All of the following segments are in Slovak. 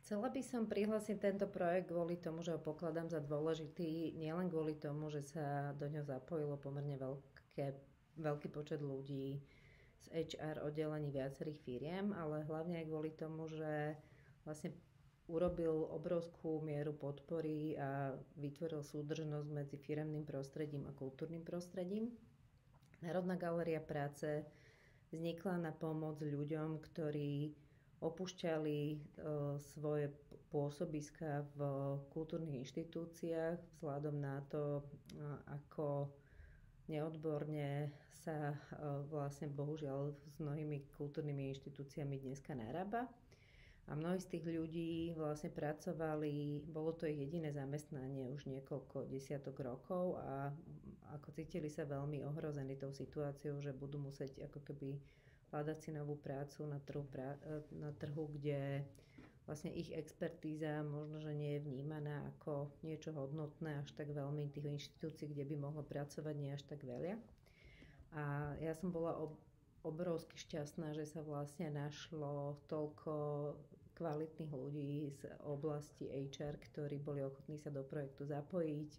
Chcela by som prihlásiť tento projekt kvôli tomu, že ho pokladám za dôležitý, nielen kvôli tomu, že sa do ňoho zapojilo pomerne veľký počet ľudí z HR oddelení viacerých firiem, ale hlavne aj kvôli tomu, že vlastne urobil obrovskú mieru podpory a vytvoril súdržnosť medzi firemným prostredím a kultúrnym prostredím. Národná galéria práce vznikla na pomoc ľuďom, ktorí opúšťali svoje pôsobiska v kultúrnych inštitúciách vzhľadom na to, ako neodborne sa vlastne bohužiaľ s mnohými kultúrnymi inštitúciami dneska narába. A mnohí z tých ľudí vlastne pracovali, bolo to ich jediné zamestnanie už niekoľko desiatok rokov a ako cítili sa veľmi ohrození tou situáciou, že budú musieť ako keby hľadať si novú prácu na trhu, kde vlastne ich expertíza možno, že nie je vnímaná ako niečo hodnotné až tak veľmi tých inštitúcií, kde by mohlo pracovať nie až tak veľa. A ja som bola obrovsky šťastná, že sa vlastne našlo toľko kvalitných ľudí z oblasti HR, ktorí boli ochotní sa do projektu zapojiť.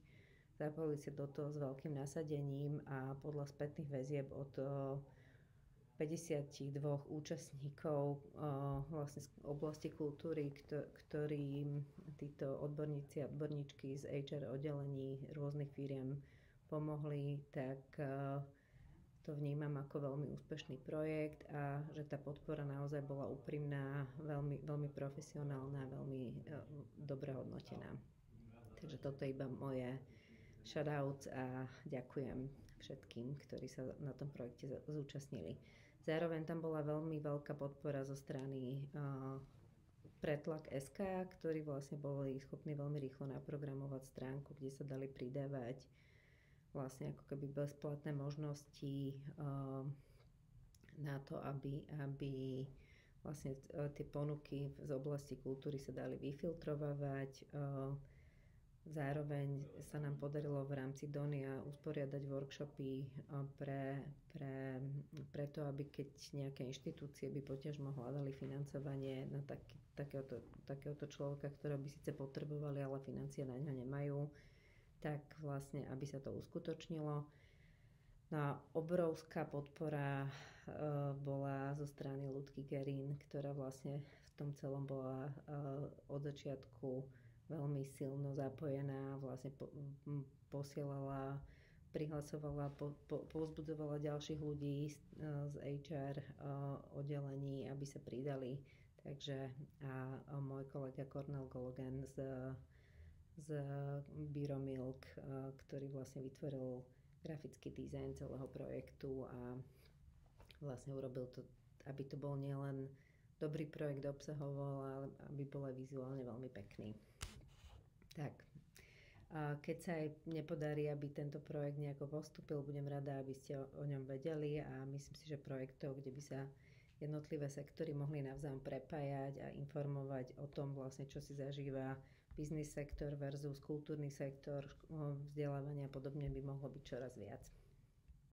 Zapojili sa do toho s veľkým nasadením a podľa spätných väzieb od 52 účastníkov vlastne z oblasti kultúry, ktorým títo odborníci a odborníčky z HR oddelení rôznych firiem pomohli, tak to vnímam ako veľmi úspešný projekt a že tá podpora naozaj bola úprimná, veľmi, veľmi profesionálna, veľmi dobre hodnotená. Takže toto je iba moje shoutouts a ďakujem všetkým, ktorí sa na tom projekte zúčastnili. Zároveň tam bola veľmi veľká podpora zo strany Pretlak SK, ktorí vlastne boli schopní veľmi rýchlo naprogramovať stránku, kde sa dali pridávať vlastne ako keby bezplatné možnosti na to, aby vlastne tie ponuky z oblasti kultúry sa dali vyfiltrovať. Zároveň sa nám podarilo v rámci Donia usporiadať workshopy pre to, aby keď nejaké inštitúcie by poťažmo hľadali financovanie na takéhoto človeka, ktorého by síce potrebovali, ale financie na ňo nemajú, tak vlastne, aby sa to uskutočnilo. No a obrovská podpora bola zo strany Ľudky Gerín, ktorá vlastne v tom celom bola od začiatku veľmi silno zapojená, vlastne posielala, prihlasovala, povzbudzovala ďalších ľudí z HR oddelení, aby sa pridali. Takže a môj kolega Cornel Gologan z Biro Milk, ktorý vlastne vytvoril grafický dizajn celého projektu a vlastne urobil to, aby to bol nielen dobrý projekt obsahovo, ale aby bol aj vizuálne veľmi pekný. Tak, keď sa aj nepodarí, aby tento projekt nejako postúpil, budem rada, aby ste o ňom vedeli a myslím si, že projektov, kde by sa jednotlivé sektory mohli navzájom prepájať a informovať o tom vlastne, čo si zažíva biznis sektor versus kultúrny sektor, vzdelávania a podobne by mohlo byť čoraz viac.